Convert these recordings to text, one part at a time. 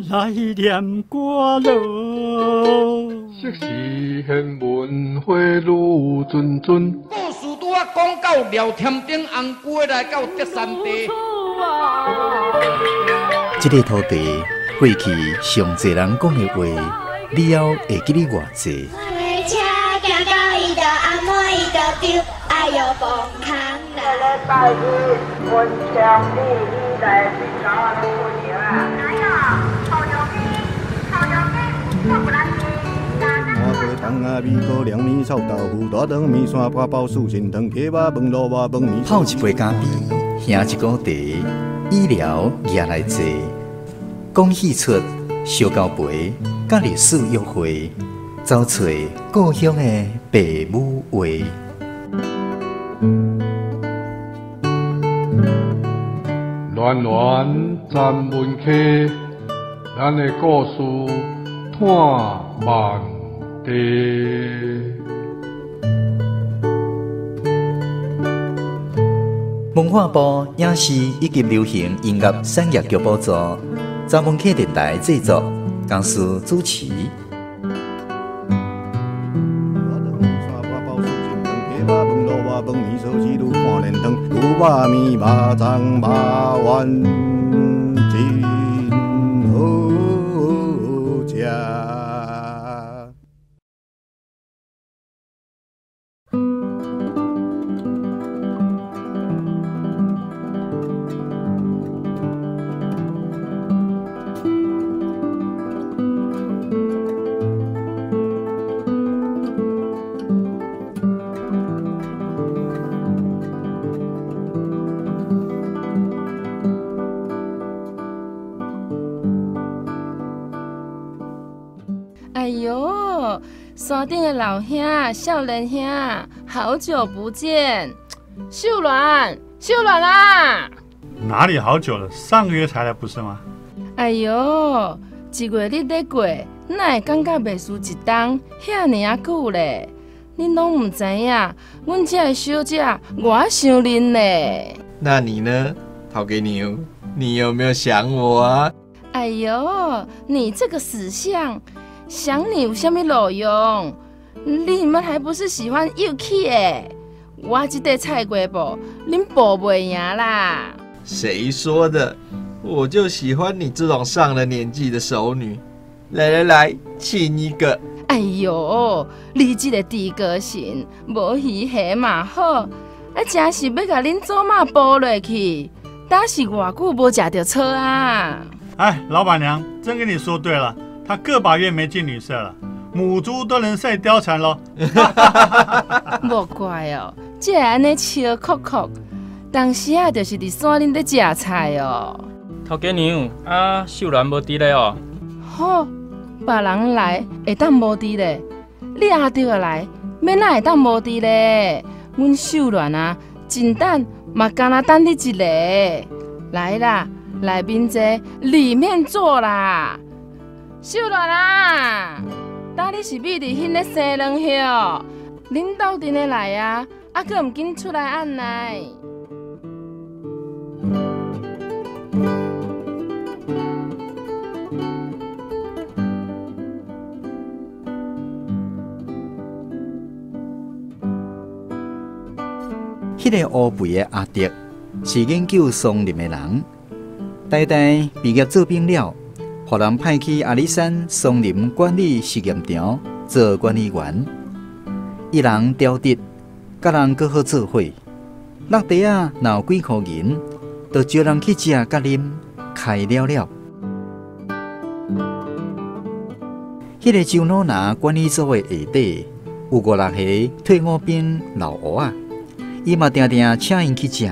来念歌咯。昔时贤文花女谆谆，故事拄啊讲到廖添丁红过来到德山地。这个土地过去上侪人讲的话，你还会记得偌济？车行到伊就暗暝伊就丢，哎哟崩空啦！礼拜日温强你来去找我们过年啊！哪有？好牛逼，好牛逼，我不来去。麻花糖啊，米糕、凉面、臭豆腐、大肠面线、八宝酥、心汤、铁巴饭、萝卜饭、面。泡一杯咖啡，兄一锅茶，医疗也来坐。讲戏出，烧交陪，甲历史约会，找找故乡的爸母话。暖暖站门客，咱的故事探万地。文化部影视以及流行音乐产业局补助，查门客电台制作，公司主持。饭米烧鸡卤看连汤，牛肉面、肉粽、肉丸，真好食。哎呦，山顶的老兄、少年兄，好久不见！秀兰，秀兰啊！哪里好久了？上个月才来不是吗？哎呦，一月日咧过，哪会感觉袂输一冬？遐尼啊久咧，恁拢唔知影，阮这的小姐我想恁咧。那你呢，陶给牛？你有没有想我啊？哎呦，你这个死相！想你有啥物路用？你们还不是喜欢幼气的？我这块菜瓜布，恁补袂赢啦！谁说的？我就喜欢你这种上了年纪的熟女。来，亲一个！哎呦，你这个低个性，无鱼虾嘛好，啊，真是要甲恁祖妈补落去。但是偌久无食到草啊！哎，老板娘，真跟你说对了。他个把月没进女舍了，母猪都能晒貂蝉咯。莫怪哦，这安尼笑哭哭，当时啊，就是伫山林咧食菜哦。头家娘啊，秀兰无伫咧哦。好，别人来会当无伫咧，你阿弟来，免哪会当无伫咧？阮秀兰啊，真等嘛，干那等你一个。来啦，来面坐，里面坐啦。秀兰啊，当你是秘伫迄个西凉叶，恁斗阵的来啊，啊，阁唔紧出来按来。迄个乌肥的阿德是研究松林的人，代代毕业做兵了。互人派去阿里山松林管理实验场做管理员，伊人雕得，甲人搁好做伙。落地啊，若有几箍银，就招人去食甲啉，开了了。迄个周老拿管理组的下底有5、6个退伍兵老乌啊，伊嘛定定请因去食，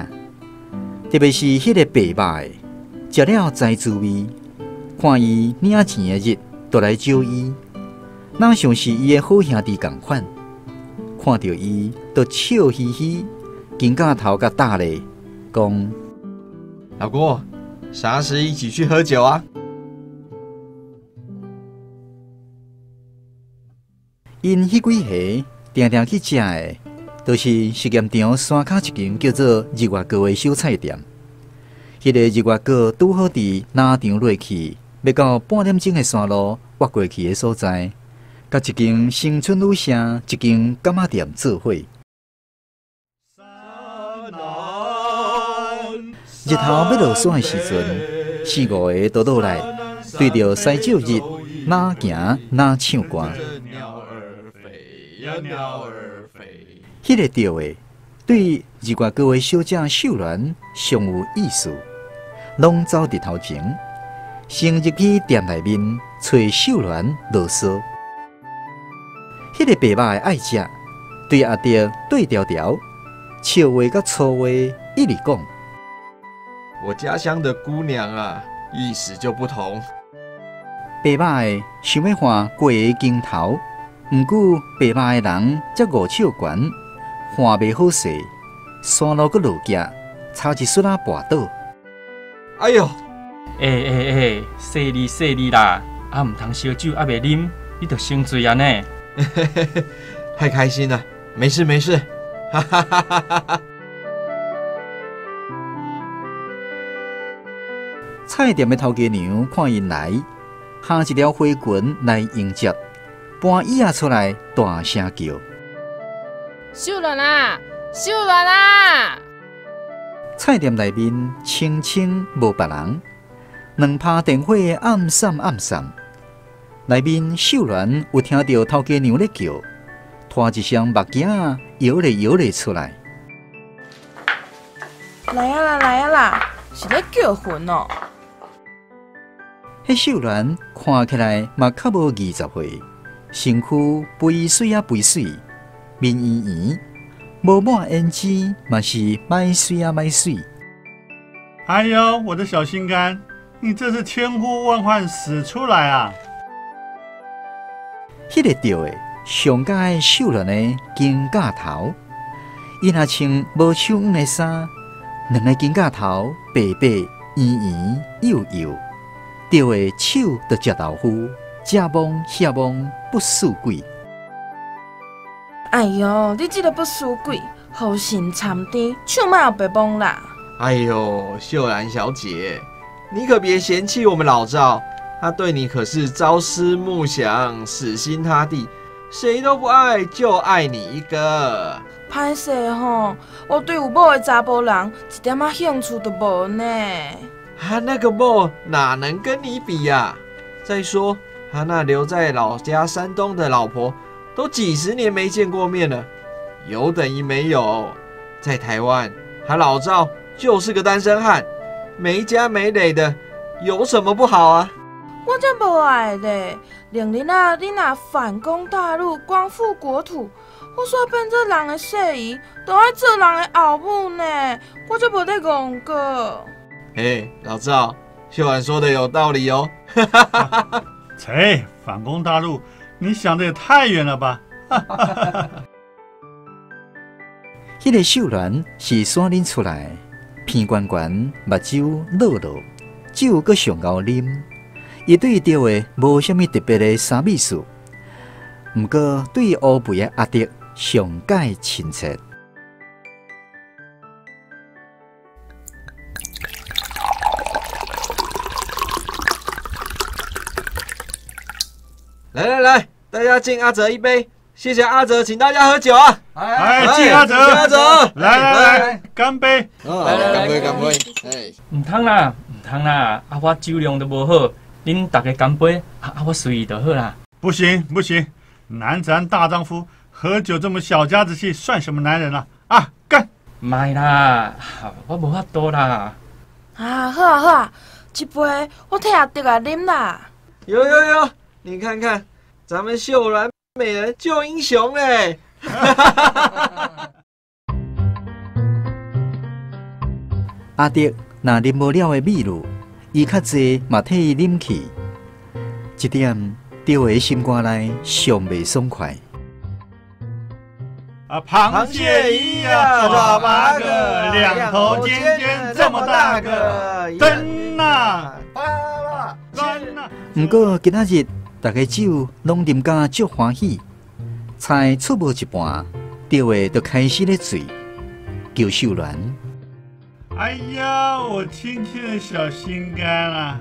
特别是迄个白肉的，食了知滋味。看伊领钱的日，就来招伊，哪像是伊的好兄弟同款。看到伊，就笑嘻嘻，紧甲头甲打咧，讲：老郭，啥时一起去喝酒啊？因迄几下定定去食的，就是实验场山骹一间叫做日月糕的小菜店。迄个日月糕拄好伫哪场落去。要到半点钟的山路挖过去的所在，甲一间新春女城、一间柑仔店做伙。日头要落山的时阵，4、5个都倒来，对着西照日，哪行哪唱歌。迄个调的，对2外个位小姐秀兰上有意思，拢走伫头前，先入去店内面找秀兰落嗦。迄个白肉的爱食，对阿爹对调调，笑话甲粗话一直讲。我家乡的姑娘啊，意思就不同。白肉的想要换鸡的镜头，毋过白肉的人才5尺悬，换袂好势，山路阁落脚，差一撮仔跋倒。哎呦！细哩啦，啊毋通烧酒，啊袂啉，你着生醉啊呢。太开心了，没事没事，哈哈哈哈哈哈。菜店的头家娘看因来，下一条花裙来迎接，搬椅仔出来，大声叫：“秀兰啊，秀兰啊！”菜店内面清清无别人，2拍电火暗闪。内面秀兰有听到头家娘咧叫，拖一双目镜摇咧出来。来啊啦，是咧叫魂哦。迄秀兰看起来嘛较无20岁，身躯肥水啊肥水，面圆圆，无满胭脂嘛是买水啊买水。哎呦，我的小心肝，你这是千呼万唤始出来啊！迄个调的上界秀兰的金甲头，伊若穿无手黄的衫，2个金甲头白圆圆幼幼。钓的手就食豆腐，这忙遐忙不输鬼。哎呦，你这个不输鬼，好心参甜，手莫有白忙啦。哎呦，秀兰小姐，你可别嫌弃我们老赵，他对你可是朝思暮想，死心塌地，谁都不爱，就爱你一个。歹势吼，我对有某的查甫人一点仔兴趣都无呢。他那个某哪能跟你比呀？再说他那留在老家山东的老婆，都几10年没见过面了，有等于没有。在台湾，他老赵就是个单身汉，没家没累的，有什么不好啊？我才无爱咧，令你若反攻大陆，光复国土，我煞变做人的细姨，都爱做人的后母呢，我才无咧戆过。嘿，老赵，秀兰说的有道理哦。切，反攻大陆，你想的也太远了吧？迄个秀兰是山林出来，鼻圆圆，目睭落落，酒阁上高啉。伊对钓的无啥物特别的啥秘术，毋过对乌肥的阿德上介亲切。来，大家敬阿哲一杯，谢谢阿哲，请大家喝酒啊！敬阿哲，阿哲，来，干杯！干杯！哎，唔通啦，啊，我酒量都无好，恁大家干杯，我随意就好啦。不行，男子汉大丈夫，喝酒这么小家子气，算什么男人啊？啊，干！卖啦，我无法度啦。啊，好啊，一杯我替阿德来啉啦。有，你看看，咱们秀兰美人救英雄嘞！阿德若啉无了的美女，伊较济嘛替伊啉去，这点钓的心肝内上袂爽快。啊，螃蟹一呀，抓8个，2头尖尖这么大个，真呐！真呐！不过今仔日大家酒拢啉甲足欢喜，菜出无一半，钓的就开始咧醉，叫秀兰。哎呀，我亲亲的小心肝啊！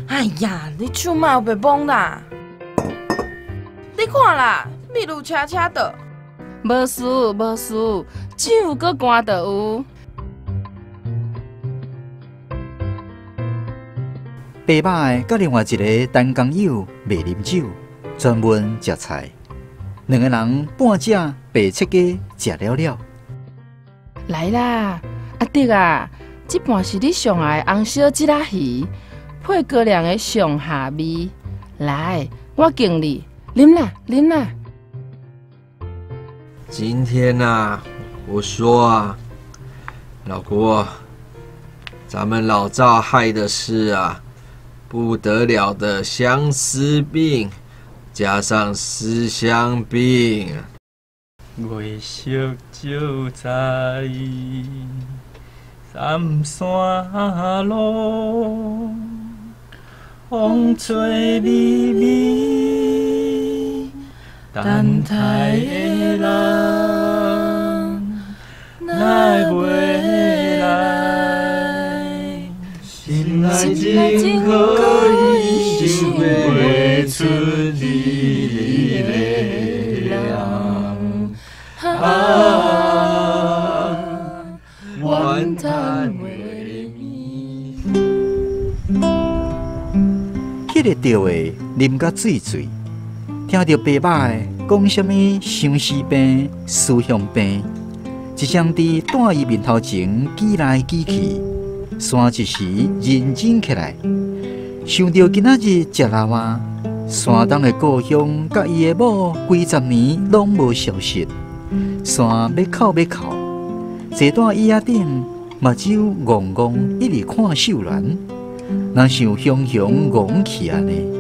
哎呀，你手嘛有袂懵啦？你看啦，秘鲁车车的。无事无事，酒搁寒就有。爸爸的甲另外一个单工友袂啉酒，专门食菜，两个人半只白切鸡食了了。来啦，阿德啊，这盘是你上爱红烧即仔鱼，配高粱的上下味。来，我敬你，啉啦啉啦。今天啊，我说啊，老郭，咱们老赵害的是啊，不得了的相思病，加上思乡病。月色照在三山路，风吹微微，等待的人来袂来，心内真可以想袂出你的凉。怨叹为迷。迄个钓的啉甲醉醉，听到爸爸的讲什么相思病、思乡病，一双伫带伊面头前挤来挤去，山一时认真起来，想到今仔日食老蛙，山东的故乡甲伊的某几十年拢无消息。山要哭要哭，坐在椅仔顶，目睭戆戆，一直看秀兰，哪像雄雄戆起安尼？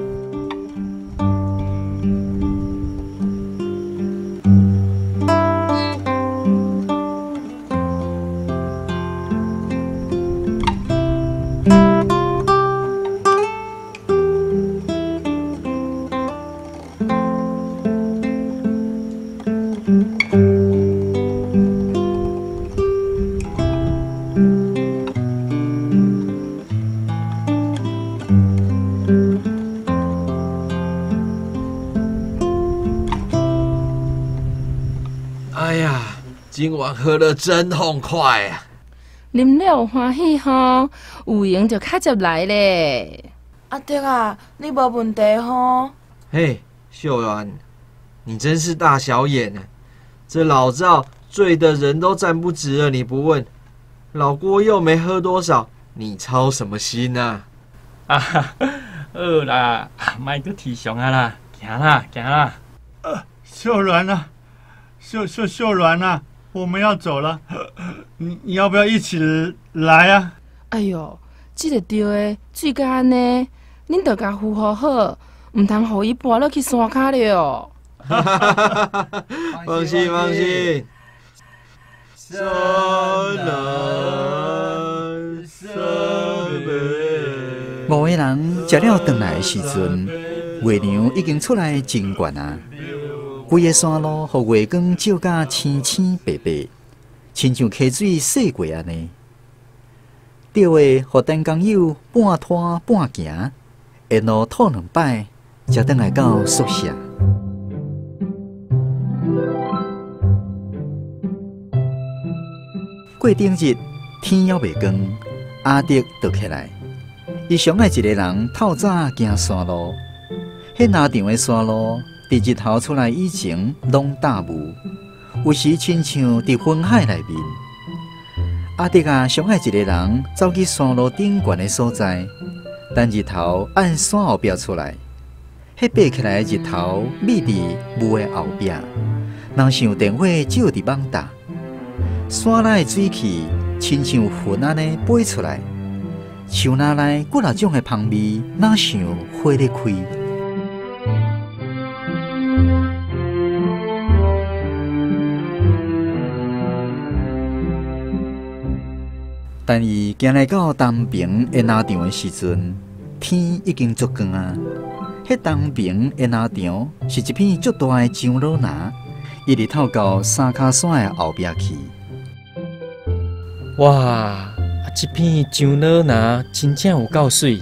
哎呀，今晚喝得真痛快啊！啉了有欢喜吼，有闲就较接来咧。阿德啊，你无问题吼？嘿，秀兰，你真是大小眼啊！这老赵醉的人都站不直了，你不问，老郭又没喝多少，你操什么心啊？啊，好啦，莫搁提上啊啦，行啦行啦。秀兰啊，秀兰啊，我们要走了，你要不要一起来啊？哎呦，这个钓的水甲安尼，恁着甲扶好好，唔通互伊跋落去山骹了。放心放心。山南山北。五个人食了回来的时阵，月亮已经出来真悬啊！规个山路互月光照甲青青白白，亲像溪水洗过安尼。钓的互陈工友半拖半行，沿路吐两摆，才转来到宿舍。过顶日天还未光，阿德就起来。伊上爱一个人透早行山路，迄那场的山路，伫日头出来以前拢大雾，有时亲像伫昏海内面。阿德啊，上爱一个人走去山路顶悬的所在，等日头按山后壁出来，迄爬起来的日头秘伫雾的后壁，人像电火照伫网搭，山内的水汽亲像云安尼飞出来。树林内几啊种的香味，哪像花咧开。但伊行来到东边的那场的时阵，天已经足光啊！迄东边的那场是一片足大的樟脑拿，一直透到三脚山的后壁去。哇！这片樟脑拿真正有够水，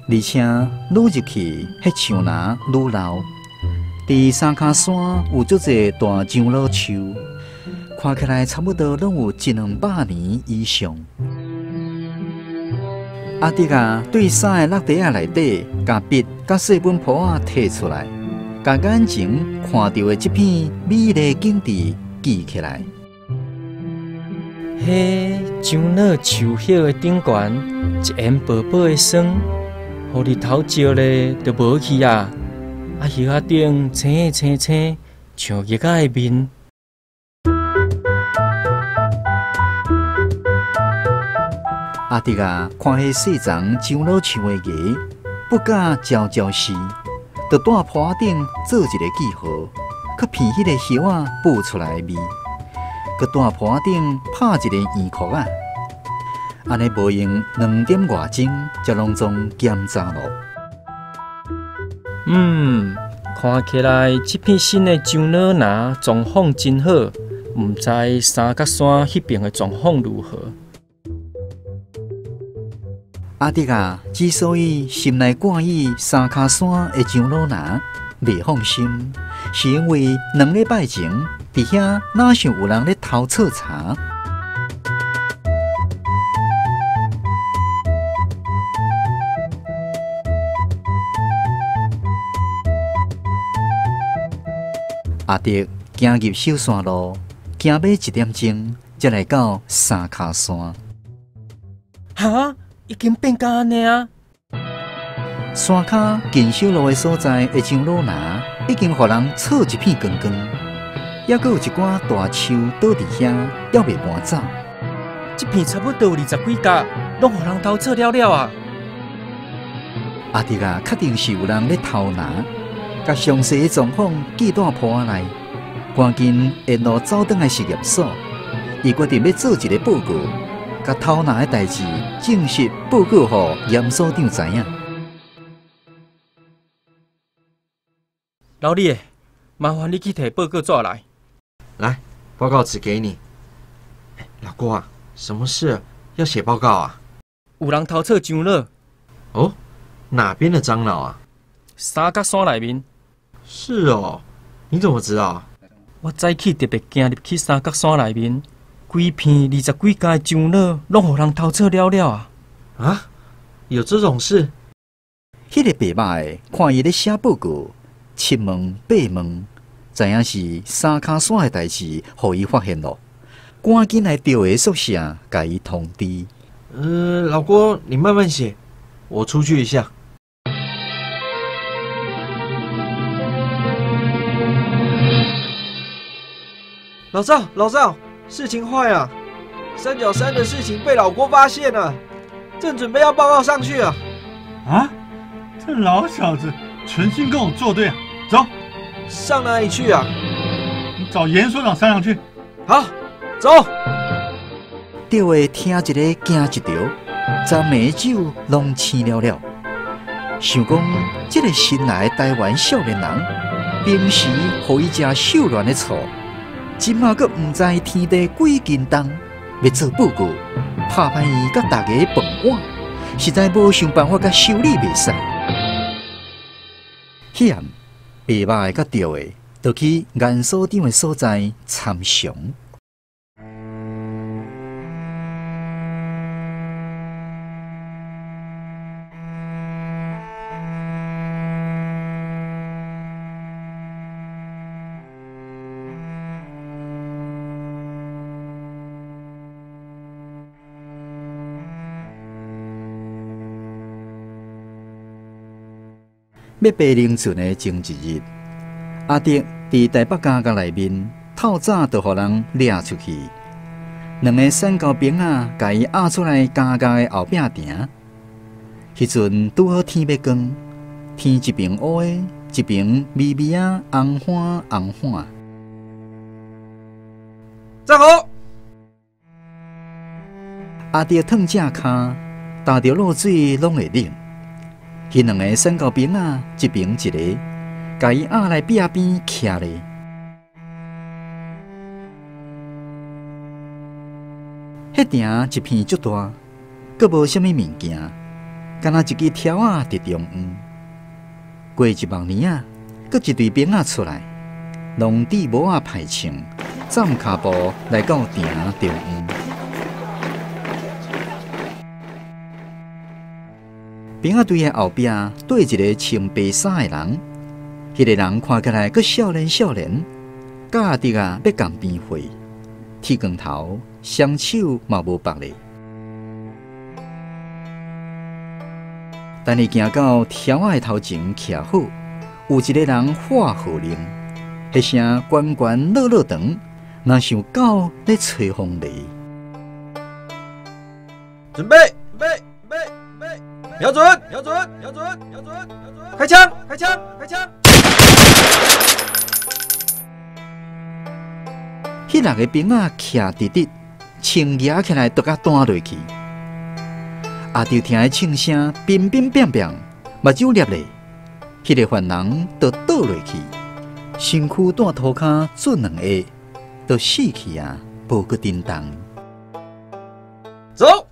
而且愈入去，迄树林愈老。伫三脚山有足侪大樟脑树，看起来差不多拢有100-200年以上。阿迪啊，对三个落地仔内底，甲笔甲细本簿仔摕出来，甲眼前看到的这片美丽景致记起来。迄樟脑树叶的顶悬一缘薄薄的霜，互日头照咧就无去啊！啊，叶仔顶青青青，像日仔的面。阿迪啊，看迄细丛樟脑树的叶，不敢朝朝视，就蹛坡顶做一个记号，佮片迄个叶仔补出来的味，佮蹛坡顶拍一个圆窟啊。安尼无用2点外钟，才拢总检查落。看起来这片新的樟脑林状况真好，毋知三角山迄边的状况如何？阿迪啊，之所以心内挂意三脚山的樟脑林，袂放心，是因为2礼拜前伫遐哪想有人咧偷测查。阿迪行入小山路，行马1点钟，才来到三脚山。哈，已经变甲安尼啊！山骹近小路的所在的樟脑林，已经互人错一片光光，还佫有一寡大树倒伫遐，还袂搬走。这片差不多有20几甲，拢互人偷错了了啊！阿迪啊，确定是有人咧偷拿。甲详细的状况记在簿仔内，赶紧沿路走转来实验所。伊决定要做一个报告，甲偷拿的代志正式报告互严所长知影。老李，麻烦你去摕报告纸来。来，报告纸给你。老郭啊，什么事要写报告啊？有人偷测樟脑。哦，哪边的樟脑啊？三角山内面。是哦，你怎么知道？我早起特别行入去三角山内面，规片20几家的樟脑，拢互人偷测了了啊！啊，有这种事？迄个白马的看伊咧写报告，7问8问，知影是三脚山的代志，互伊发现咯，赶紧来调的宿舍，甲伊通知。老郭，你慢慢写，我出去一下。老赵，事情坏了！3角山的事情被老郭发现了，正准备要报告上去啊！啊，这老小子存心跟我作对啊！走，上哪里去啊？你找严所长商量去。好，走。调的听一个惊一条，昨暝酒拢醒了了。想讲，这个新来的台湾少年人，平时互伊食手软的醋。今嘛阁毋知天地几斤重，要做报告，拍歹伊甲大家饭碗，实在无想办法甲修理袂使。迄暗白马的甲调的，就去严所长的所在参详。要爬凌船的前一日，阿迪伫台北家内面透早就互人掠出去，2个山高兵仔甲伊押出来家的后壁埕。迄阵拄好天要光，天一边乌的，一边微微啊红花红花。站好！阿迪烫正骹，踏着露水拢会冷。迄2个山高兵仔一边一个，甲伊押来壁边徛咧。迄埕一片足大，阁无啥物物件，敢若一支条啊伫中央。过10000年啊，搁一队兵仔出来，拢戴帽啊排穿，站脚步来到埕中央。兵仔队的后壁缀一个穿白衫的人，迄个人看起来阁少年，甲阿弟啊要共边会，剃光头，双手嘛无绑咧。等伊行到条仔的头前徛好，有一个人喊号令，迄声悬悬落长，若像狗咧吹风雷。准备，瞄准，开枪！迄6个兵仔徛直直，枪举起来，就甲弹落去。阿弟听迄枪声，乒乒乓乓，目睭裂咧，迄个犯人就倒落去，身躯弹涂骹转2下，就死去啊，无搁震动。走！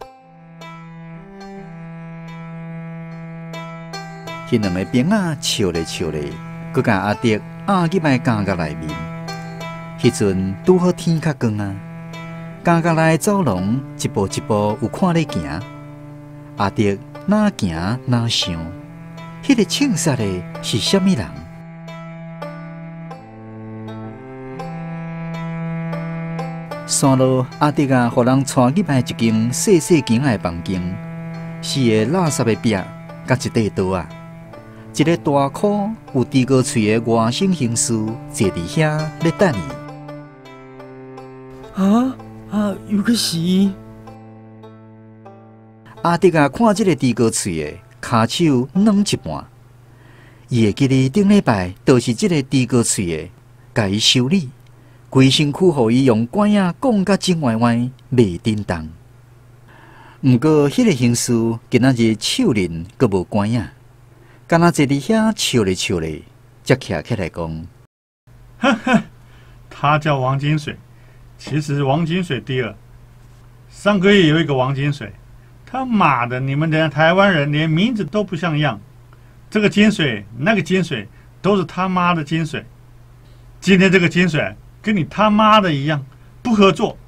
迄2个兵仔笑咧，佮甲阿弟压入来监狱内面。迄阵拄好天较光啊，监狱内走廊一步有看咧行。阿弟哪行哪想，迄个枪杀的是啥物人？山路阿弟啊，互人带入来一间细间的房间，4个垃圾的壁，甲一块刀啊，一个大箍有猪膏喙的外省刑事坐伫遐咧等伊。有个是。阿弟啊，看这个猪膏喙的，骹手软一半。伊会记得顶礼拜就是这个猪膏喙的，甲伊修理，规身躯互伊用管仔讲甲真歪歪，袂震动。毋过，迄个刑事今仔日手刃阁无管仔，敢若坐伫遐笑咧，才徛起来讲：他叫王金水，其实王金水第二。上个月有一个王金水。他妈的！你们的台湾人连名字都不像样，这个金水那个金水都是他妈的金水。今天这个金水跟你他妈的一样，不合作。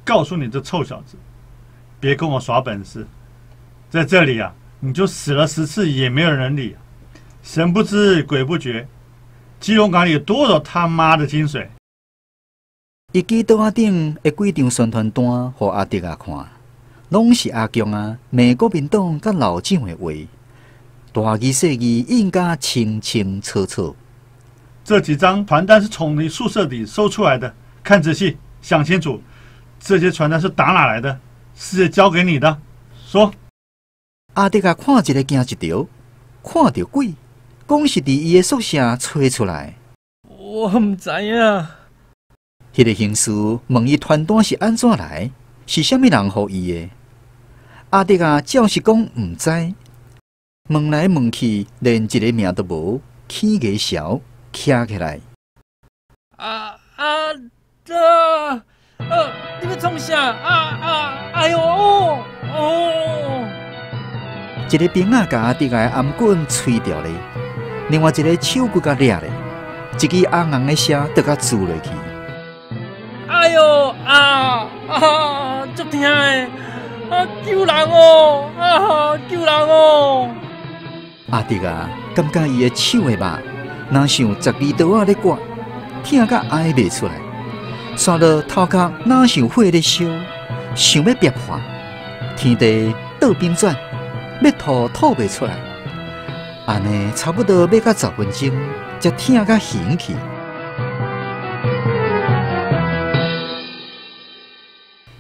告诉你这臭小子，别跟我耍本事，在这里啊，你就死了10次也没有人理，神不知鬼不觉。基隆港里有多少他妈的金水？伊记刀仔顶的几张宣传单，互阿弟啊看。拢是阿强啊，骂国民党甲老蒋的话，大字小字印甲清清楚楚。这几张传单是从你宿舍里搜出来的，看仔细，想清楚，这些传单是打哪来的？是谁交给你的？说。阿弟啊，看一个惊一条，看到鬼，讲是伫伊的宿舍吹出来。我唔知影。迄个刑事问伊传单是安怎来？是啥物人予伊的？阿弟啊，照是讲毋知，问来问去，连一个名都无，起个潲徛起来。你要创啥？哎呦哦！一个兵仔甲阿弟个颔棍吹掉咧，另外一个手骨甲掠咧，一支红红的声得甲蛀落去。哎呦足痛的！救人哦！救人哦！阿弟啊，感觉伊的手的肉，若像12刀仔咧割，疼甲哀袂出来。刷到头壳，哪像火咧烧，想要憋破，天地倒冰转，要吐袂出来。安尼差不多要到10分钟，才疼甲醒去。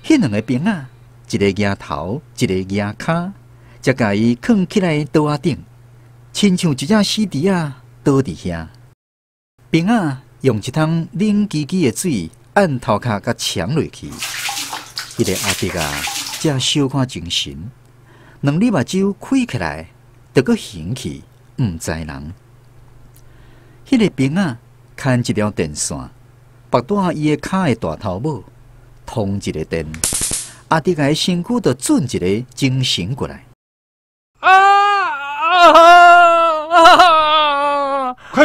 迄2个兵仔，一个举头，一个举骹，才甲伊放起来刀仔顶，亲像一只死猪啊倒伫遐。兵仔用一桶冷叽叽的水按头壳甲呛落去，迄个阿弟啊，才小看精神，2粒目睭开起来，就搁醒去，毋知人。迄个兵仔牵一条电线，绑带伊的骹的大头帽。通一个电，阿弟个身躯就转一个精神过来。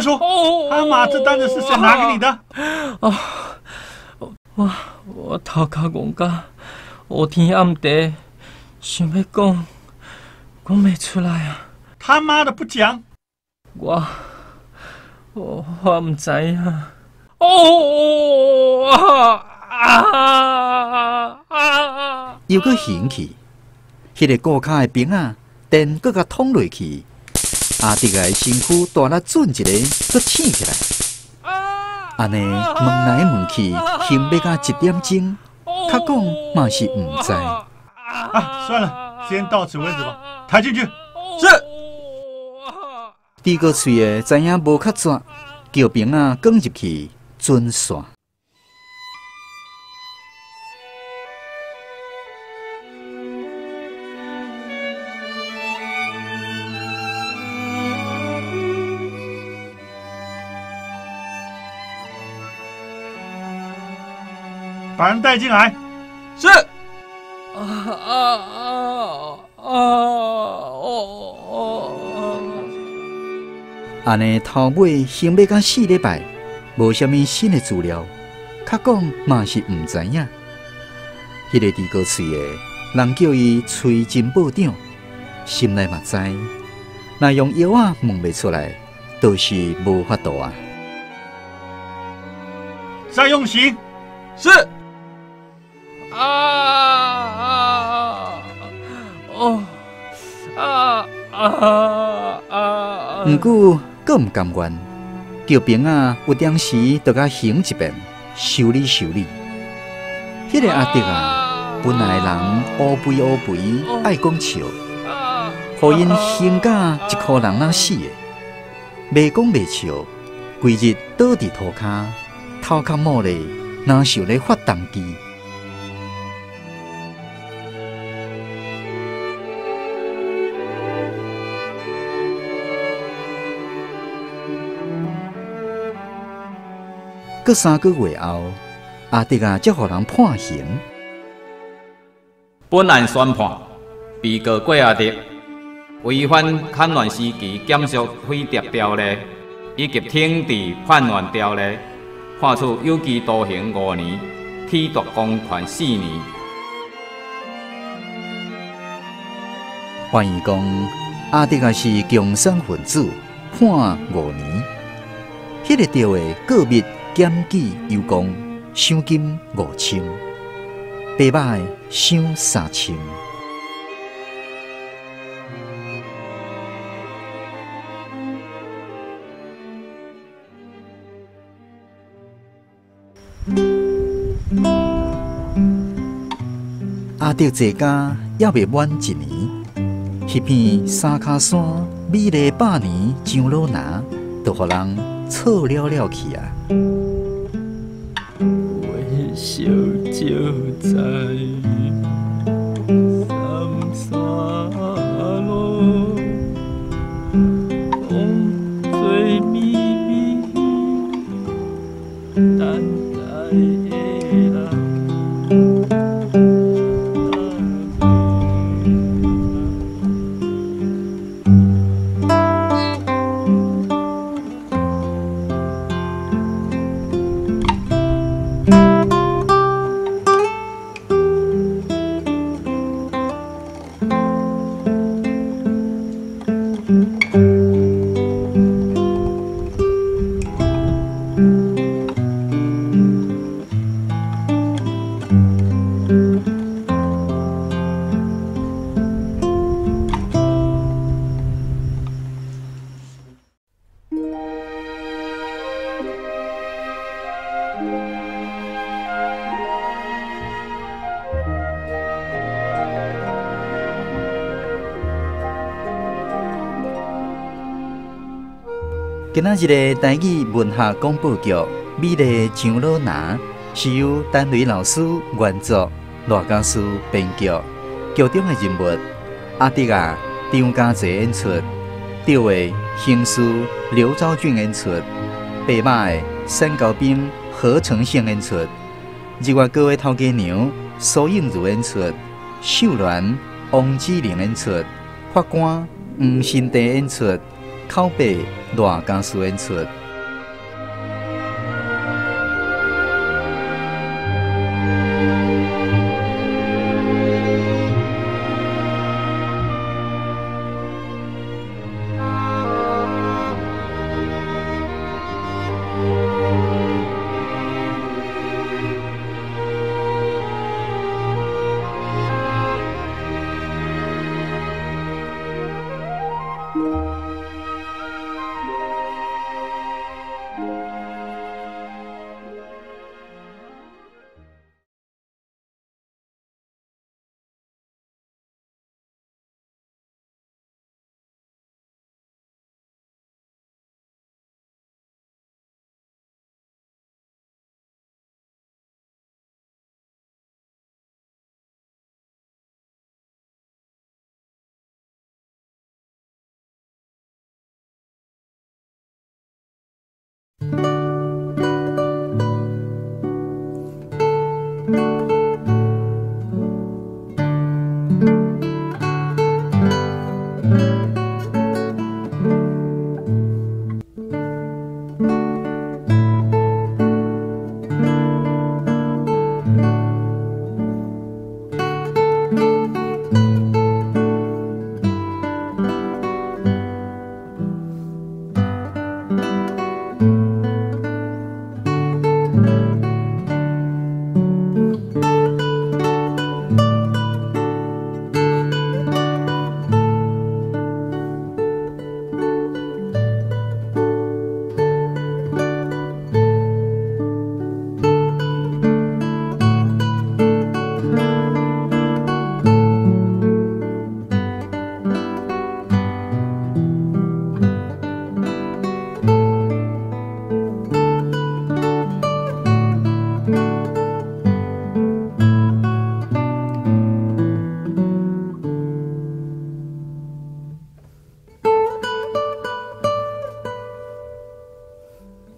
快说，阿妈这单子是谁拿给你的？我头壳戆甲乌天暗地，想要讲袂出来啊！他妈的不讲！我唔知影。又搁兴起，迄个顾脚的兵啊，电搁甲捅落去。阿迪个身躯大力转一个，搁醒起来。安尼问来问去，心要甲1点钟，较讲嘛是唔知。算了，先到此为止吧。抬进去。是。低个喙的知影无较绝，叫兵啊赶入去准线。把人带进来。是。安尼头尾行要到4礼拜，无啥物新的资料，较讲嘛是唔知影。迄个低高喙的人叫伊崔金部长，心内嘛知，若用药啊问袂出来，都是无法度啊。再用刑。是。毋过，阁毋甘愿，叫兵啊有当时就甲行一遍，修理修理。迄个阿迪啊，本来人乌肥乌肥，爱讲笑，互因行甲一箍人那死的，袂讲袂笑，规日倒伫涂骹，头壳摸咧，哪想咧发动机？过3个月后，阿迪啊才互人判刑。本案宣判，被告郭阿迪违反砍乱时期减速毁蝶条例以及停止叛乱条例，判处有期徒刑5年，企图公权4年。换言讲，阿迪啊是共产分子，判5年。迄个条的个别检举有功，赏金5000，白马赏3000。阿迪这家也未满1年，迄片三脚山美丽百年樟脑拿，就互人错了了去啊！微笑就在三沙路，风吹咪咪，等待的人。今仔日的台语文学广播剧《美丽樟脑拿》是由陈雷老师原作，罗家师编剧。剧中的人物阿迪啊、张家济演出，吊的刑事刘昭俊演出，白马的沈高斌、何成胜演出，日月哥的头家娘苏映如演出，秀鸾王志玲演出，法官黄新地演出。口碑偌工事演出。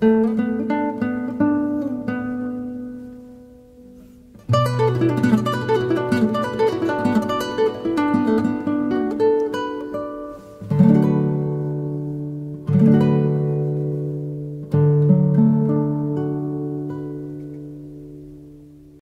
Thank you.